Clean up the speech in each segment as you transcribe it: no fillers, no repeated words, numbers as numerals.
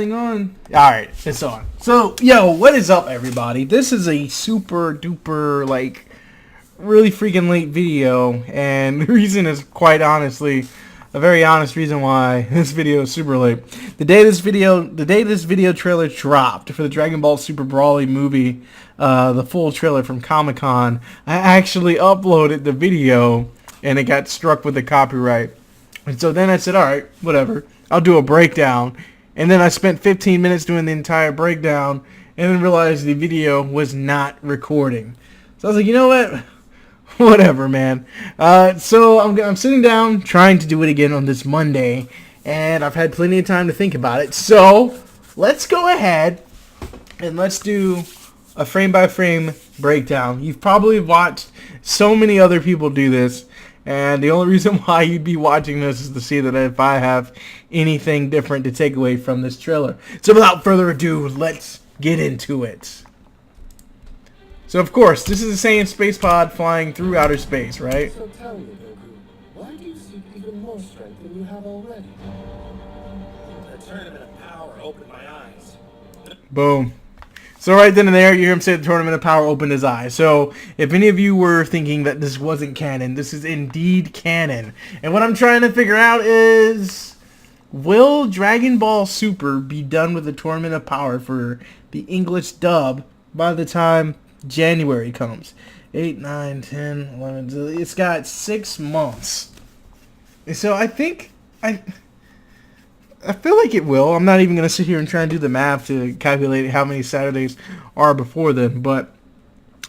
On. Alright, it's on. So, yo, what is up, everybody? This is a super duper, like, really freaking late video, and the reason is quite honestly a very honest reason why this video is super late. The day this video trailer dropped for the Dragon Ball Super Broly movie, the full trailer from Comic-Con, I actually uploaded the video and it got struck with the copyright. And so then I said, alright, whatever, I'll do a breakdown. And then I spent 15 minutes doing the entire breakdown and then realized the video was not recording. So I was like, you know what? Whatever, man. So I'm sitting down trying to do it again on this Monday, and I've had plenty of time to think about it. So let's go ahead and let's do a frame-by-frame breakdown. You've probably watched so many other people do this, and the only reason why you'd be watching this is to see that if I have anything different to take away from this trailer. So without further ado, let's get into it. So of course, this is a Saiyan space pod flying through outer space, right? So tell me, Goku, why do you seek even more strength than you have already? The tournament of power opened my eyes. Boom. So right then and there, you hear him say the Tournament of Power opened his eyes. So if any of you were thinking that this wasn't canon, this is indeed canon. And what I'm trying to figure out is, will Dragon Ball Super be done with the Tournament of Power for the English dub by the time January comes? 8, 9, 10, 11, it's got 6 months. And so I think, I feel like it will. I'm not even going to sit here and try and do the math to calculate how many Saturdays are before then, but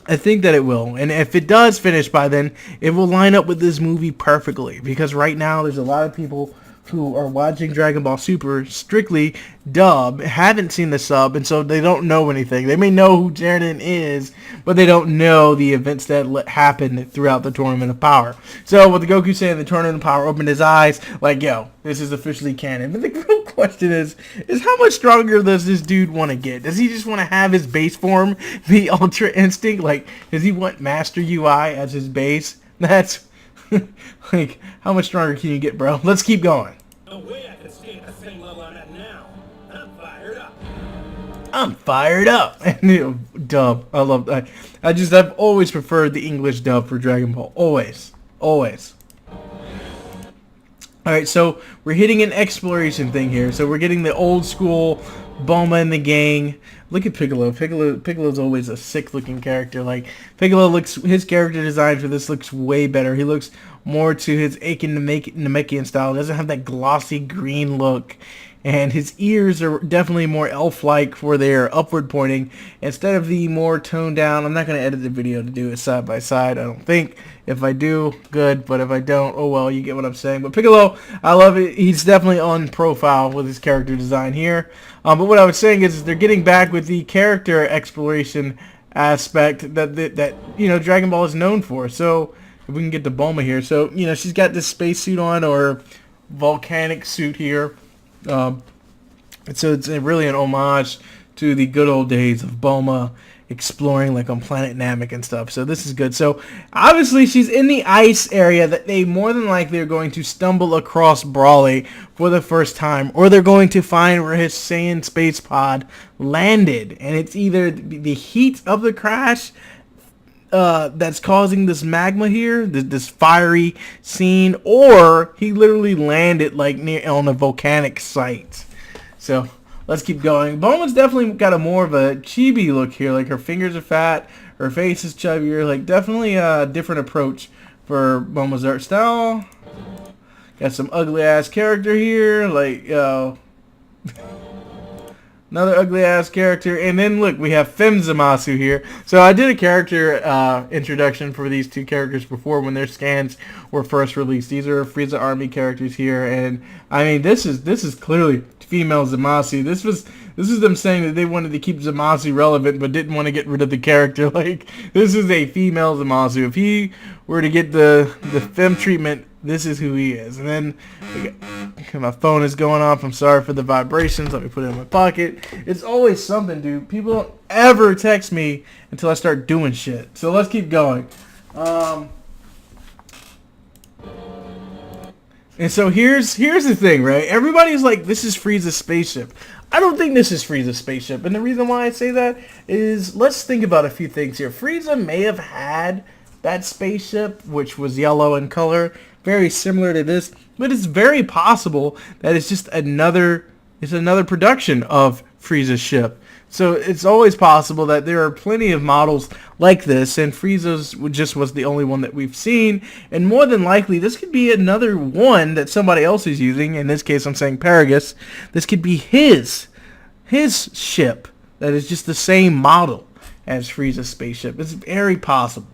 I think that it will. And if it does finish by then, it will line up with this movie perfectly, because right now there's a lot of people who are watching Dragon Ball Super strictly dub, haven't seen the sub, and so they don't know anything. They may know who Jiren is, but they don't know the events that happened throughout the Tournament of Power. So with the Goku saying the Tournament of Power opened his eyes, like, yo, this is officially canon. But the real question is how much stronger does this dude want to get? Does he just want to have his base form be Ultra Instinct? Like, does he want Master UI as his base? That's like, how much stronger can you get, bro? Let's keep going. No way I can stay at the same level I'm at now. I'm fired up. I'm fired up. And dub. I love that. I've always preferred the English dub for Dragon Ball. Always. Always. Alright, so we're hitting an exploration thing here. So we're getting the old school Bulma and the gang. Look at Piccolo. Piccolo's always a sick looking character. Like, Piccolo looks, his character design for this looks way better. He looks more to his Aiken Namekian style. He doesn't have that glossy green look. And his ears are definitely more elf-like for their upward pointing instead of the more toned down. I'm not going to edit the video to do it side by side, I don't think. If I do, good. But if I don't, oh well, you get what I'm saying. But Piccolo, I love it. He's definitely on profile with his character design here. But what I was saying is they're getting back with the character exploration aspect that you know, Dragon Ball is known for. So if we can get to Bulma here. So, you know, she's got this spacesuit on, or volcanic suit here. And so it's really an homage to the good old days of Bulma exploring like on planet Namek and stuff. So this is good. So obviously she's in the ice area that they more than likely are going to stumble across Broly for the first time, or they're going to find where his Saiyan space pod landed, and it's either the heat of the crash that's causing this magma here, this fiery scene, or he literally landed like near on a volcanic site. So let's keep going. Bulma's definitely got a more of a chibi look here. Like, her fingers are fat, her face is chubbier. Like, definitely a different approach for Bulma's art style. Got some ugly ass character here, like, yo. Another ugly ass character. And then look, we have Fem Zamasu here. So I did a character introduction for these two characters before when their scans were first released. These are Frieza Army characters here, and I mean, this is clearly female Zamasu. This is them saying that they wanted to keep Zamasu relevant but didn't want to get rid of the character. Like, this is a female Zamasu. If he were to get the femme treatment, this is who he is. And then okay, my phone is going off. I'm sorry for the vibrations. Let me put it in my pocket. It's always something, dude. People don't ever text me until I start doing shit. So let's keep going. And so here's the thing, right? Everybody's like, this is Frieza's spaceship. I don't think this is Frieza's spaceship. And the reason why I say that is, let's think about a few things here. Frieza may have had that spaceship, which was yellow in color, very similar to this, but it's very possible that it's just another production of Frieza's ship. So it's always possible that there are plenty of models like this, and Frieza's just was the only one that we've seen. And more than likely, this could be another one that somebody else is using. In this case, I'm saying Paragus. This could be his ship that is just the same model as Frieza's spaceship. It's very possible.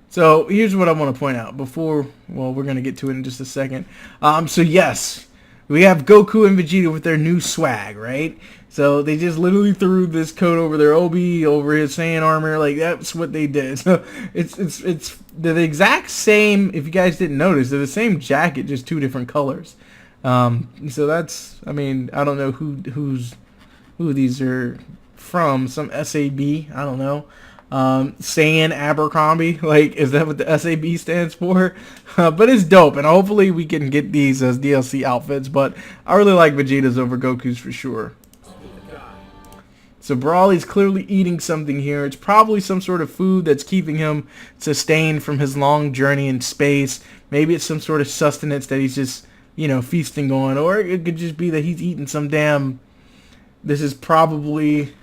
So here's what I want to point out before, well, we're going to get to it in just a second. So yes, we have Goku and Vegeta with their new swag, right? So they just literally threw this coat over their Obi, over his Saiyan armor. Like, that's what they did. So it's they're the exact same. If you guys didn't notice, they're the same jacket, just two different colors. So that's, I mean, I don't know who these are from. Some SAB, I don't know. Saiyan Abercrombie, like, is that what the SAB stands for? But it's dope, and hopefully we can get these as DLC outfits, but I really like Vegeta's over Goku's for sure. So Broly's clearly eating something here. It's probably some sort of food that's keeping him sustained from his long journey in space. Maybe it's some sort of sustenance that he's just, you know, feasting on, or it could just be that he's eating some damn, this is probably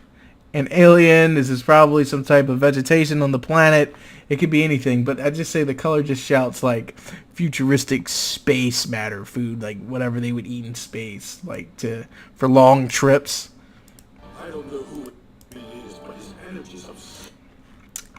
an alien, this is probably some type of vegetation on the planet. It could be anything, but I just say the color just shouts like futuristic space matter food, like whatever they would eat in space, like for long trips. I don't know who he is, but his energies are...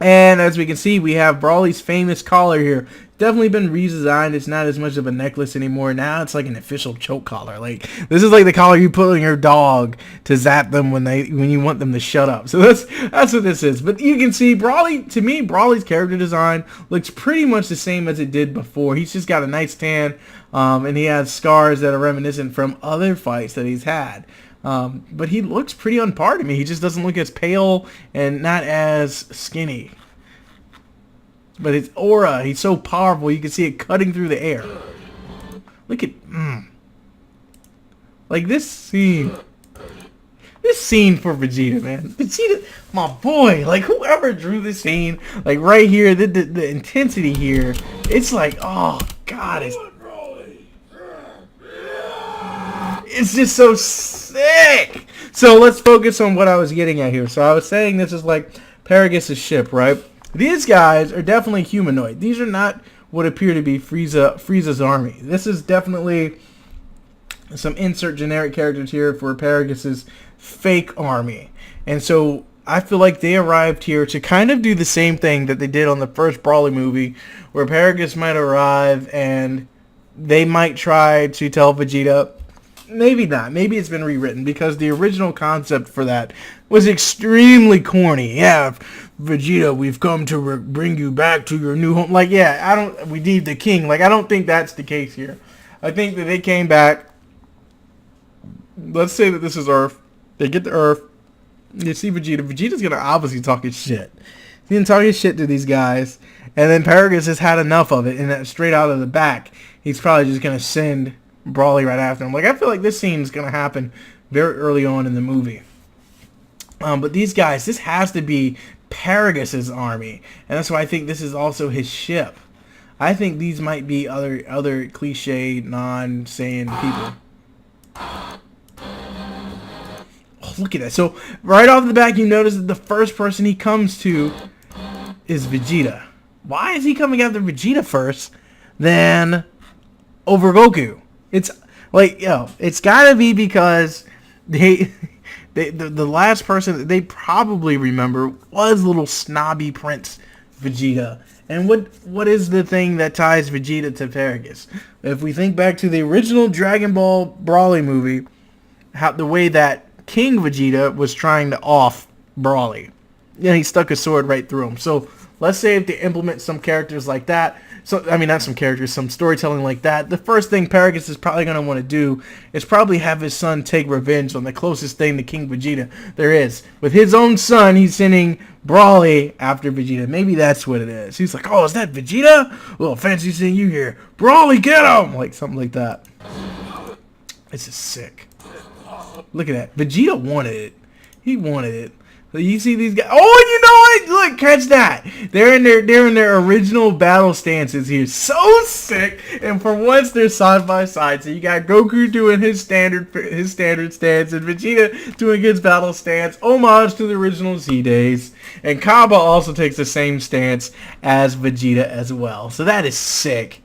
And as we can see, we have Broly's famous collar here. Definitely been redesigned. It's not as much of a necklace anymore. Now it's like an official choke collar. Like, this is like the collar you put on your dog to zap them when you want them to shut up. So that's what this is. But you can see Broly, to me, Broly's character design looks pretty much the same as it did before. He's just got a nice tan, and he has scars that are reminiscent from other fights that he's had. But he looks pretty on par to me. He just doesn't look as pale and not as skinny. But his aura, he's so powerful, you can see it cutting through the air. Look at, like this scene for Vegeta, man. Vegeta, my boy, like whoever drew this scene, like right here, the intensity here, it's like, oh God, it's just so sick. So let's focus on what I was getting at here. So I was saying this is like Paragus' ship, right? These guys are definitely humanoid. These are not what appear to be Frieza's army. This is definitely some insert generic characters here for Paragus' fake army. And so I feel like they arrived here to kind of do the same thing that they did on the first Broly movie, where Paragus might arrive and they might try to tell Vegeta, maybe not, maybe it's been rewritten, because the original concept for that was extremely corny. Yeah, Vegeta, we've come to bring you back to your new home. Like, yeah, we need the king. Like, I don't think that's the case here. I think that they came back. Let's say that this is Earth. They get to Earth. You see Vegeta. Vegeta's going to obviously talk his shit. He's going to talk his shit to these guys. And then Paragus has had enough of it. And that straight out of the back, he's probably just going to send Broly right after him. Like, I feel like this scene is going to happen very early on in the movie. But these guys, this has to be Paragus' army, and that's why I think this is also his ship. I think these might be other cliche non-Saiyan people. Oh, look at that. So right off the back, you notice that the first person he comes to is Vegeta. Why is he coming after Vegeta first than over Goku? It's like, it's gotta be because the last person that they probably remember was little snobby Prince Vegeta. And what is the thing that ties Vegeta to Paragus? If we think back to the original Dragon Ball Broly movie, the way that King Vegeta was trying to off Broly, he stuck a sword right through him. So let's say if they implement some characters like that, some storytelling like that, the first thing Paragus is probably going to want to do is probably have his son take revenge on the closest thing to King Vegeta there is. With his own son, he's sending Brawly after Vegeta. Maybe that's what it is. He's like, oh, is that Vegeta? Well, fancy seeing you here. Brawly, get him! Like, something like that. This is sick. Look at that. Vegeta wanted it. He wanted it. So you see these guys. Oh, you know what? Look, catch that. They're in their original battle stances here. So sick. And for once, they're side by side. So you got Goku doing his standard stance, and Vegeta doing his battle stance. Homage to the original Z days. And Kaba also takes the same stance as Vegeta as well. So that is sick.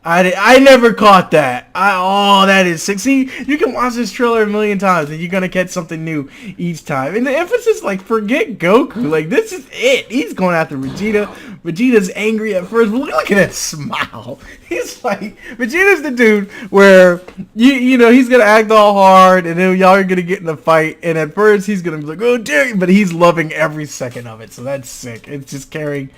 I never caught that. Oh, that is sick. See, you can watch this trailer a million times and you're going to catch something new each time. And the emphasis, like, forget Goku. Like, this is it. He's going after Vegeta. Vegeta's angry at first, but look at that smile. He's like, Vegeta's the dude where, you know, he's going to act all hard and then y'all are going to get in a fight. And at first, he's going to be like, oh, dare you. But he's loving every second of it. So that's sick. It's just carrying.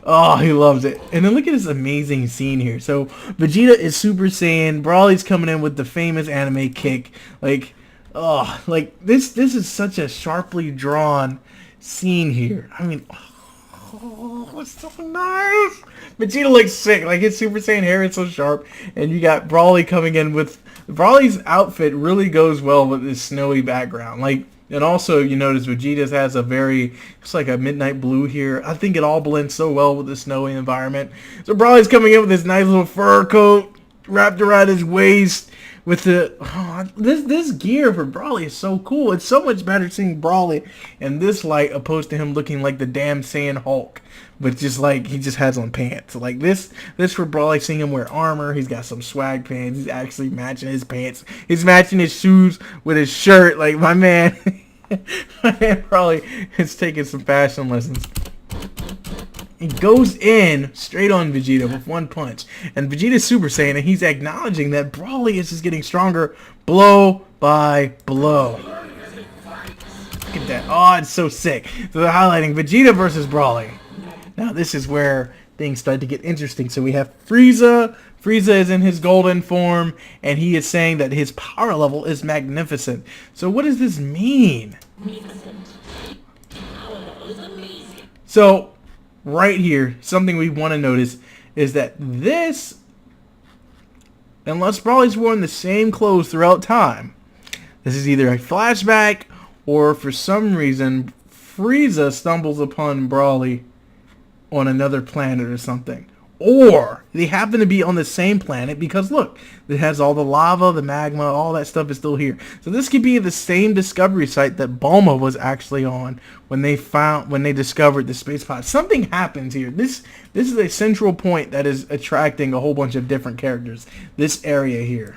Oh, he loves it. And then look at this amazing scene here. So Vegeta is Super Saiyan. Brawly's coming in with the famous anime kick. Like, oh, like this is such a sharply drawn scene here. I mean, oh, it's so nice. Vegeta looks sick. Like, his Super Saiyan hair is so sharp. And you got Brawly coming in with... Brawly's outfit really goes well with this snowy background. Like, and also, you notice Vegeta's has a very, it's like a midnight blue here. I think it all blends so well with the snowy environment. So Brawly's coming in with this nice little fur coat wrapped around his waist with the, this gear for Brawly is so cool. It's so much better seeing Brawly in this light opposed to him looking like the damn Saiyan Hulk. But just like, he just has on pants. Like this for Brawly, seeing him wear armor. He's got some swag pants. He's actually matching his pants. He's matching his shoes with his shirt. Like, my man, my man Brawly is taking some fashion lessons. He goes in straight on Vegeta with one punch. And Vegeta's Super Saiyan, and he's acknowledging that Brawly is just getting stronger blow by blow. Look at that. Oh, it's so sick. So they're highlighting Vegeta versus Brawly. Now this is where things start to get interesting. So we have Frieza. Frieza is in his golden form, and he is saying that his power level is magnificent. So what does this mean? So right here, something we want to notice is that this, unless Brawly's worn the same clothes throughout time, this is either a flashback or for some reason Frieza stumbles upon Brawly on another planet or something. Or they happen to be on the same planet because look, it has all the lava, the magma, all that stuff is still here. So this could be the same discovery site that Bulma was actually on when they discovered the space pod. Something happens here. This is a central point that is attracting a whole bunch of different characters. This area here.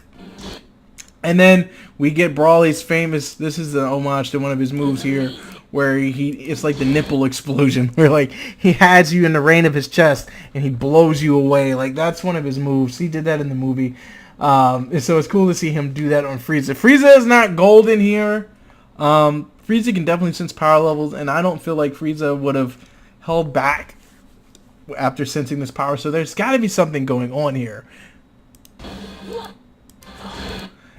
And then we get Brawly's famous, this is an homage to one of his moves here, where it's like the nipple explosion, where like he has you in the reign of his chest and he blows you away. Like, that's one of his moves. He did that in the movie. And so it's cool to see him do that on Frieza. Frieza is not golden here. Frieza can definitely sense power levels, and I don't feel like Frieza would have held back after sensing this power. So there's got to be something going on here.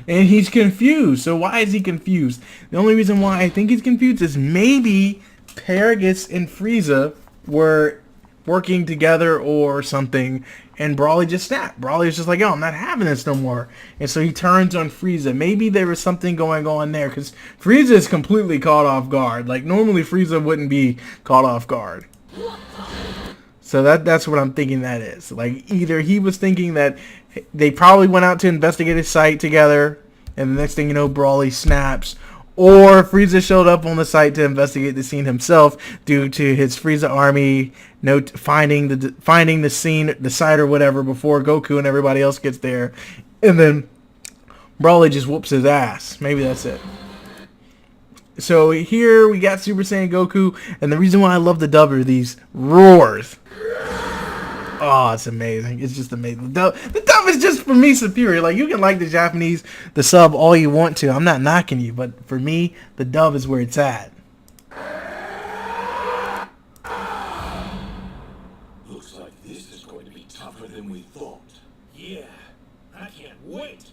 And he's confused. So why is he confused? The only reason why I think he's confused is maybe Paragus and Frieza were working together or something, and Brawly just snapped. Brawly was just like, yo, I'm not having this no more. And so he turns on Frieza. Maybe there was something going on there, because Frieza is completely caught off guard. Like, normally Frieza wouldn't be caught off guard. So that's what I'm thinking that is. Like, either he was thinking that they probably went out to investigate his site together, and the next thing you know, Brawly snaps. Or Frieza showed up on the site to investigate the scene himself due to his Frieza army finding the scene, the site or whatever, before Goku and everybody else gets there. And then Brawly just whoops his ass. Maybe that's it. So here we got Super Saiyan Goku, and the reason why I love the dub are these roars. Oh, it's amazing. It's just amazing. The dub is just, for me, superior. Like, you can like the Japanese, the sub, all you want to. I'm not knocking you, but for me, the dub is where it's at. Looks like this is going to be tougher than we thought. Yeah, I can't wait.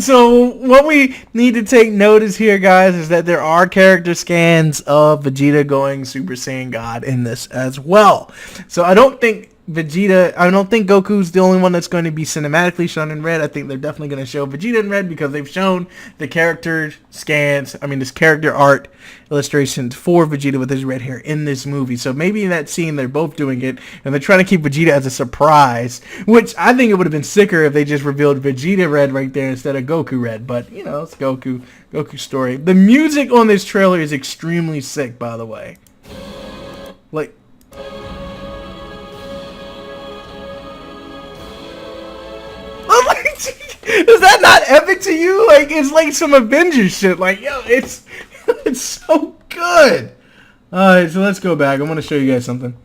So what we need to take notice here, guys, is that there are character scans of Vegeta going Super Saiyan God in this as well. So I don't think Goku's the only one that's going to be cinematically shown in red. I think they're definitely going to show Vegeta in red because they've shown the character scans, this character art illustrations for Vegeta with his red hair in this movie. So maybe in that scene they're both doing it and they're trying to keep Vegeta as a surprise, which I think it would have been sicker if they just revealed Vegeta red right there instead of Goku red. But, it's Goku's story. The music on this trailer is extremely sick, by the way. Like, is that not epic to you? Like, it's like some Avengers shit. Like, yo, it's so good. Alright, so let's go back. I want to show you guys something.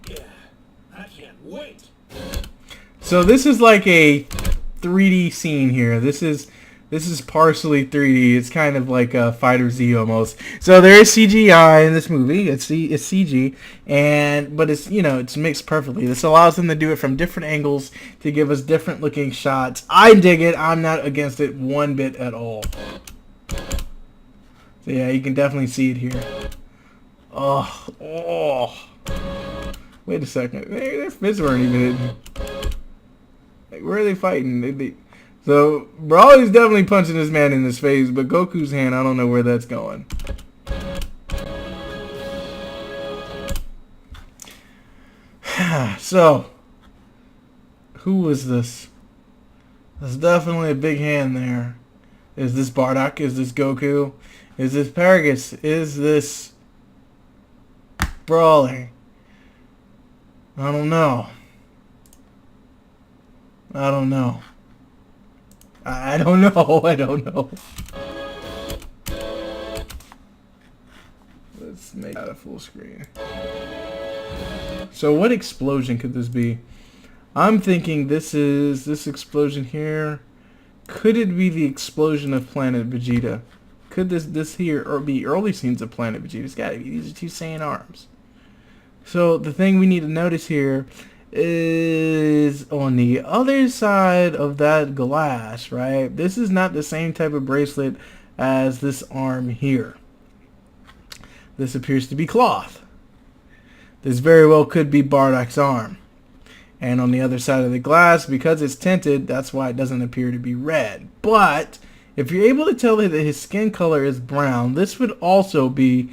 Yeah, I can't wait. So this is like a 3D scene here. This is partially 3D. It's kind of like a Fighter Z almost. So there is CGI in this movie. It's CG, but it's it's mixed perfectly. This allows them to do it from different angles to give us different looking shots. I dig it. I'm not against it one bit at all. So yeah, you can definitely see it here. Oh. Wait a second. Their fists weren't even hitting. Like, where are they fighting? So, Broly's definitely punching this man in his face, but Goku's hand, I don't know where that's going. So, who was this? There's definitely a big hand there. Is this Bardock? Is this Goku? Is this Paragus? Is this Broly? I don't know. I don't know. I don't know. Let's make that a full screen. So what explosion could this be? I'm thinking this explosion here. Could it be the explosion of Planet Vegeta? Could this here or be early scenes of Planet Vegeta? It's gotta be. These are two Saiyan arms. So the thing we need to notice here is on the other side of that glass, right? This is not the same type of bracelet as this arm here. This appears to be cloth. This very well could be Bardock's arm. And on the other side of the glass, because it's tinted, that's why it doesn't appear to be red. But if you're able to tell that his skin color is brown, this would also be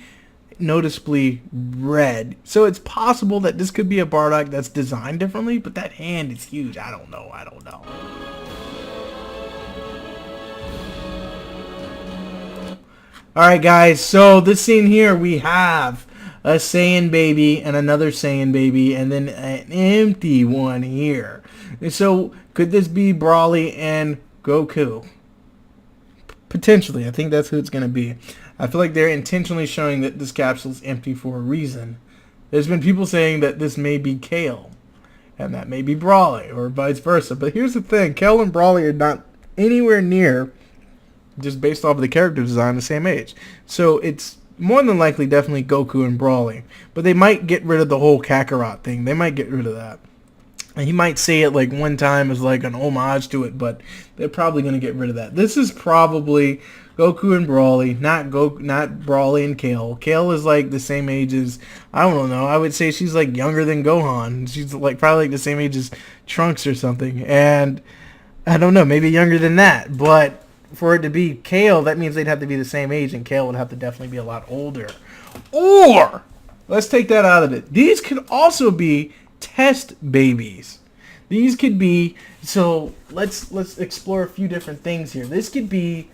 noticeably red. So it's possible that this could be a Bardock that's designed differently, but that hand is huge. I don't know. Alright guys, so this scene here we have a Saiyan baby and another Saiyan baby and then an empty one here. And so could this be Broly and Goku? Potentially. I think that's who it's going to be. I feel like they're intentionally showing that this capsule is empty for a reason. There's been people saying that this may be Kale, and that may be Broly, or vice versa. But here's the thing. Kale and Broly are not anywhere near, just based off of the character design, the same age. So it's more than likely definitely Goku and Broly. But they might get rid of the whole Kakarot thing. They might get rid of that. And he might say it like one time as like an homage to it, but they're probably going to get rid of that. This is probably Goku and Broly, not Broly and Kale. Kale is like the same age as, I don't know, I would say she's like younger than Gohan. She's like probably like the same age as Trunks or something. And I don't know, maybe younger than that. But for it to be Kale, that means they'd have to be the same age, and Kale would have to definitely be a lot older. Or, let's take that out of it. These could also be test babies. These could be, so let's explore a few different things here. This could be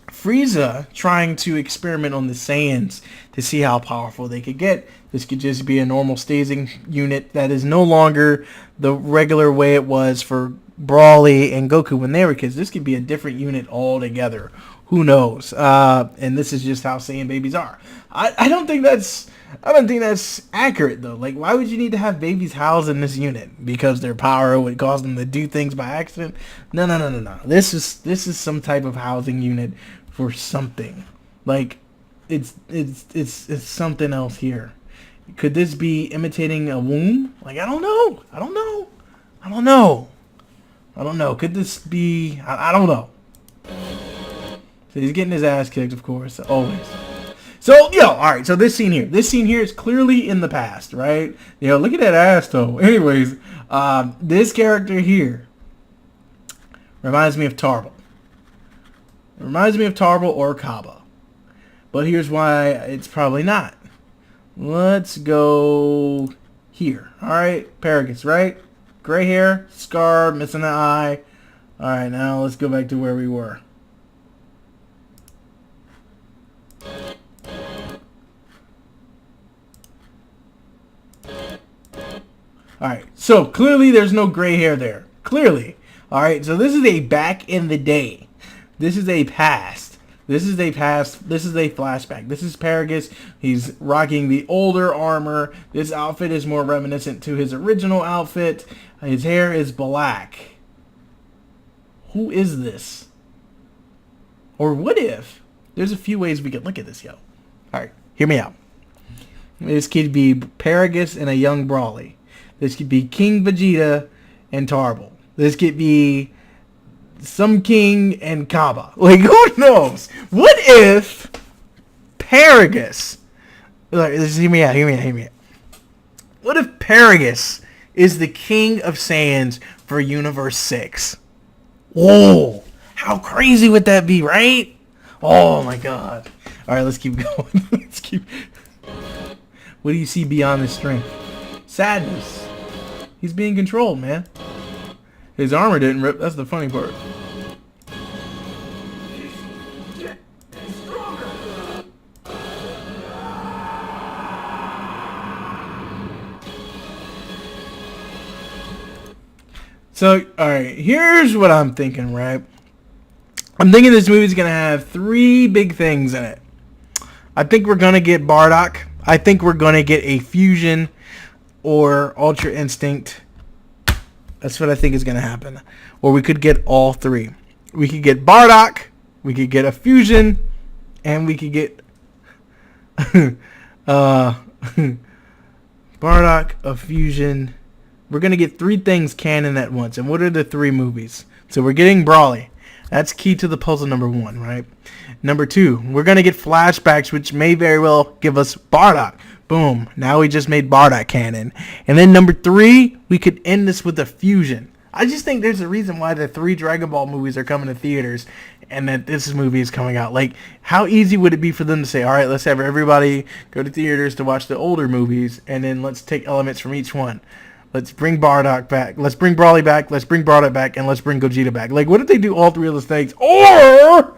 Frieza trying to experiment on the Saiyans to see how powerful they could get. This could just be a normal staging unit that is no longer the regular way it was for Broly and Goku when they were kids. This could be a different unit altogether. Who knows? And this is just how Saiyan babies are. I don't think that's accurate though. Like, why would you need to have babies housed in this unit? Because their power would cause them to do things by accident? No. This is some type of housing unit for something. Like, it's something else here. Could this be imitating a womb? Like, I don't know. Could this be? I don't know. So he's getting his ass kicked, of course, always. So, yo, alright, so this scene here. This scene here is clearly in the past, right? Look at that ass, though. Anyways, this character here reminds me of Tarble. It reminds me of Tarble or Kaba. But here's why it's probably not. Let's go here. Alright, Paragus, right? Gray hair, scar, missing an eye. Alright, now let's go back to where we were. Alright, so clearly there's no gray hair there. Clearly. Alright, so this is a back in the day. This is a past. This is a past. This is a flashback. This is Paragus. He's rocking the older armor. This outfit is more reminiscent to his original outfit. His hair is black. Who is this? Or what if? There's a few ways we could look at this, yo. Alright, hear me out. This could be Paragus and a young Broly. This could be King Vegeta and Tarble. This could be some king and Kaba. Like, who knows? What if Paragus... Like, hear me out. What if Paragus is the king of Saiyans for Universe 6? Whoa! How crazy would that be, right? Oh my god. Alright, let's keep going. What do you see beyond this strength? Sadness. He's being controlled, man. His armor didn't rip. That's the funny part. So, alright, here's what I'm thinking, right? I'm thinking this movie's going to have 3 big things in it. I think we're going to get Bardock. I think we're going to get a fusion or Ultra Instinct. That's what I think is going to happen. Or we could get all 3. We could get Bardock, we could get a fusion, and we could get Bardock, a fusion. We're going to get 3 things canon at once. And what are the 3 movies? So we're getting Broly. That's key to the puzzle number 1, right? Number 2, we're going to get flashbacks, which may very well give us Bardock. Boom. Now we just made Bardock canon. And then number 3, we could end this with a fusion. I just think there's a reason why the 3 Dragon Ball movies are coming to theaters and that this movie is coming out. Like, how easy would it be for them to say, all right, let's have everybody go to theaters to watch the older movies, and then let's take elements from each one. Let's bring Bardock back. Let's bring Broly back. Let's bring Bardock back. And let's bring Gogeta back. Like, what if they do all 3 of those things? Or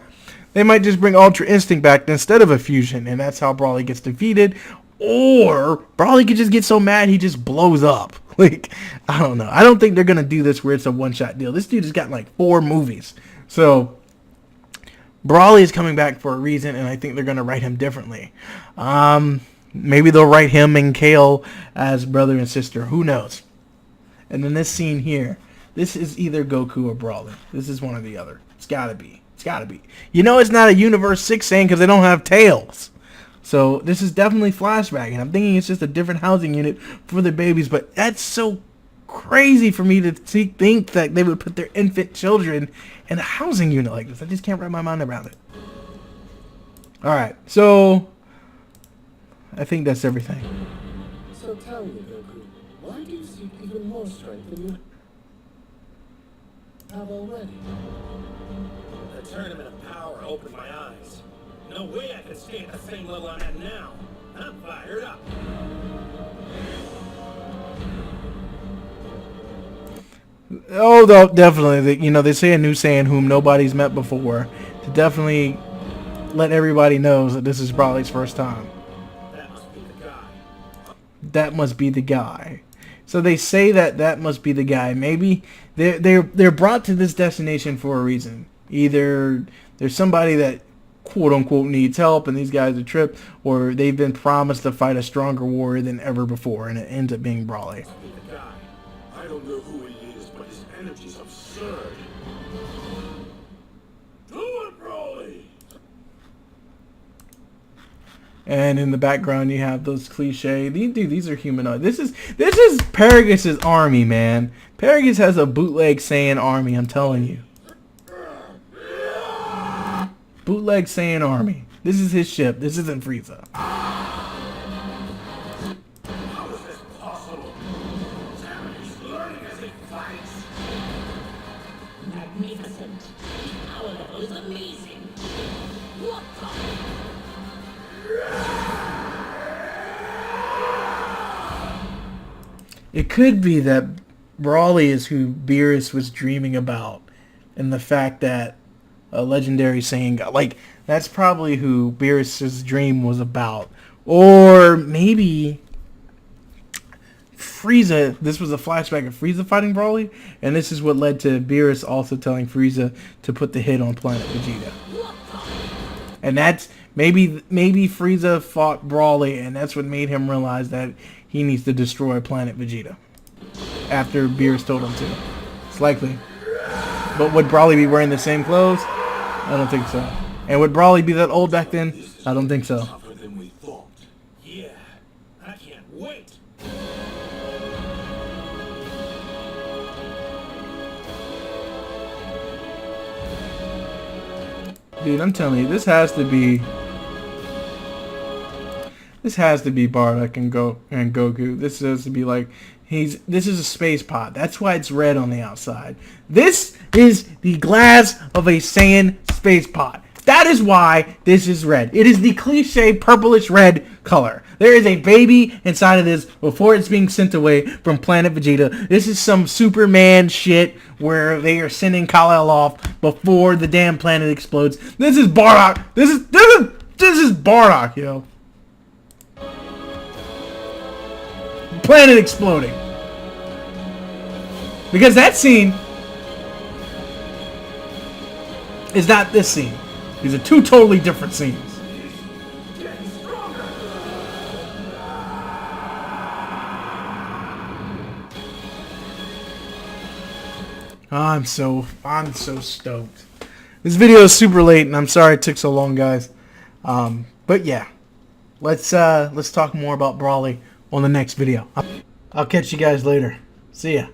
they might just bring Ultra Instinct back instead of a fusion. And that's how Broly gets defeated. Or Broly could just get so mad he just blows up. Like, I don't know. I don't think they're going to do this where it's a one-shot deal. This dude has got like 4 movies. So Broly is coming back for a reason. And I think they're going to write him differently. Maybe they'll write him and Kale as brother and sister. Who knows? And then this scene here. This is either Goku or Broly. This is one or the other. It's gotta be. It's gotta be. You know it's not a Universe 6 Saiyan because they don't have tails. So this is definitely flashback. And I'm thinking it's just a different housing unit for the babies. But that's so crazy for me to think that they would put their infant children in a housing unit like this. I just can't wrap my mind around it. Alright. So I think that's everything. So tell me, Goku, why do you seek even more strength than you have already? The tournament of power opened my eyes. No way I could stay at the same level I'm at now. I'm fired up. Oh, though, definitely. You know, they say a new Saiyan whom nobody's met before. To definitely let everybody know that this is Broly's first time. That must be the guy. So they say that must be the guy. Maybe they're brought to this destination for a reason. Either there's somebody that quote unquote needs help and these guys are tripped, or they've been promised to fight a stronger warrior than ever before, and it ends up being Broly. I don't know who he is, but his energy's absurd. Do it, Broly! And in the background, you have those cliche. These are humanoid. This is Paragus' army, man. Paragus has a bootleg Saiyan army. I'm telling you. Bootleg Saiyan army. This is his ship. This isn't Frieza. How is this possible? Damn, he's learning as he fights. Magnificent. Power level is amazing. What the? It could be that Brawly is who Beerus was dreaming about, and the fact that a legendary Saiyan god, like, that's probably who Beerus's dream was about. Or maybe Frieza, this was a flashback of Frieza fighting Brawly, and this is what led to Beerus also telling Frieza to put the hit on Planet Vegeta. And that's maybe Frieza fought Brawly, and that's what made him realize that he needs to destroy Planet Vegeta after Beerus told him to. It's likely. But would Brawly be wearing the same clothes? I don't think so. And would Brawly be that old back then? I don't think so. Tougher than we thought. Yeah, I can't wait. Dude, I'm telling you, this has to be Bardock and Goku. This has to be like this is a space pod. That's why it's red on the outside. This is the glass of a Saiyan space pod. That is why this is red. It is the cliche purplish red color. There is a baby inside of this before it's being sent away from Planet Vegeta. This is some Superman shit where they are sending Kal-El off before the damn planet explodes. This is Bardock. This is Bardock, yo. Planet exploding. Because that scene is not this scene. These are two totally different scenes. I'm so stoked. This video is super late, and I'm sorry it took so long, guys. But yeah, let's talk more about Brawly on the next video. I'll catch you guys later. See ya.